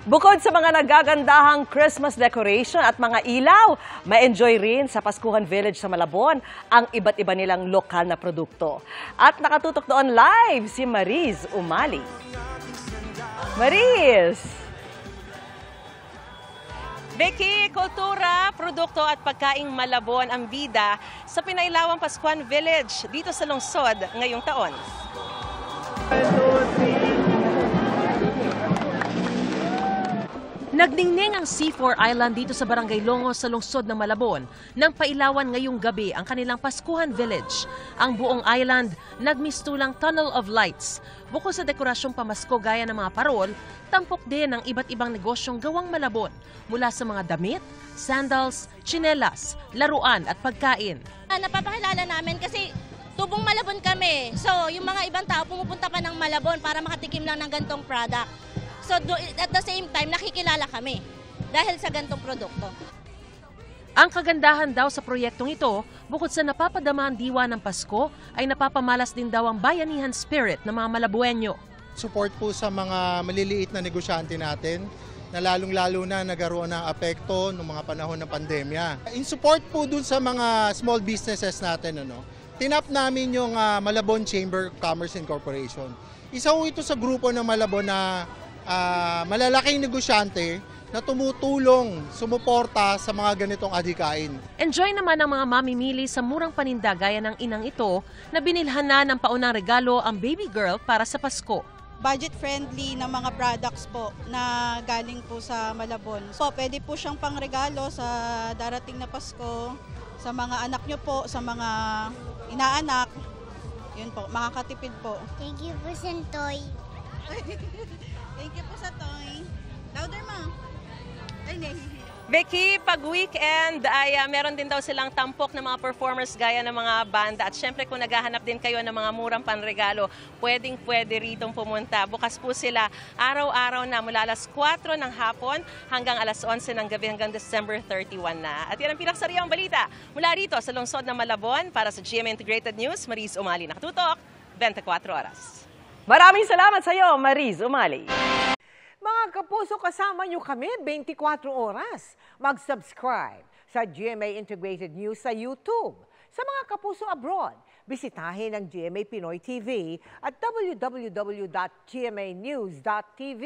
Bukod sa mga nagagandahang Christmas decoration at mga ilaw, ma-enjoy rin sa Paskuhan Village sa Malabon ang iba't iba nilang lokal na produkto. At nakatutok doon live si Mariz Umali. Mariz! Becky, kultura, produkto at pagkaing Malabon ang bida sa Pinailawang Paskuhan Village dito sa lungsod ngayong taon. Nagningning ang C4 Island dito sa Barangay Longos sa lungsod ng Malabon nang pailawan ngayong gabi ang kanilang Paskuhan Village. Ang buong island nagmistulang Tunnel of Lights. Bukod sa dekorasyong pamasko gaya ng mga parol, tampok din ang iba't ibang negosyong gawang Malabon mula sa mga damit, sandals, tsinelas, laruan at pagkain. Napapakilala namin kasi tubong Malabon kami. So yung mga ibang tao pumupunta pa ng Malabon para makatikim lang ng gantong product. So at the same time, nakikilala kami dahil sa gantong produkto. Ang kagandahan daw sa proyektong ito, bukod sa napapadama ang diwa ng Pasko, ay napapamalas din daw ang bayanihan spirit ng mga Malabuenyo. Support po sa mga maliliit na negosyante natin na lalong-lalo na nagkaroon ng apekto noong mga panahon ng pandemya. In support po dun sa mga small businesses natin, tinap namin yung Malabon Chamber of Commerce and Corporation. Isa po ito sa grupo ng Malabon na malalaking negosyante na tumutulong, sumuporta sa mga ganitong adhikain. Enjoy naman ang mga mamimili sa murang paninda gaya ng inang ito na binilhan na ng paunang regalo ang baby girl para sa Pasko. Budget-friendly na mga products po na galing po sa Malabon. So, pwede po siyang pangregalo sa darating na Pasko, sa mga anak nyo po, sa mga inaanak. Yun po, makakatipid po. Thank you po, Santoy. Thank you po sa toy. Louder mo. Ay, Becky, pag weekend ay meron din daw silang tampok ng mga performers gaya ng mga banda. At syempre kung naghahanap din kayo ng mga murang panregalo, pwede ritong pumunta. Bukas po sila araw-araw na mula alas 4 ng hapon hanggang alas 11 ng gabi hanggang December 31 na. At yan ang pinaksariang balita mula rito sa lungsod ng Malabon. Para sa GMA Integrated News, Mariz Umali, nakatutok, 24 oras. Maraming salamat sa iyo, Mariz Umali. Mga kapuso, kasama nyo kami 24 oras. Mag-subscribe sa GMA Integrated News sa YouTube. Sa mga kapuso abroad, bisitahin ang GMA Pinoy TV at www.gmanews.tv.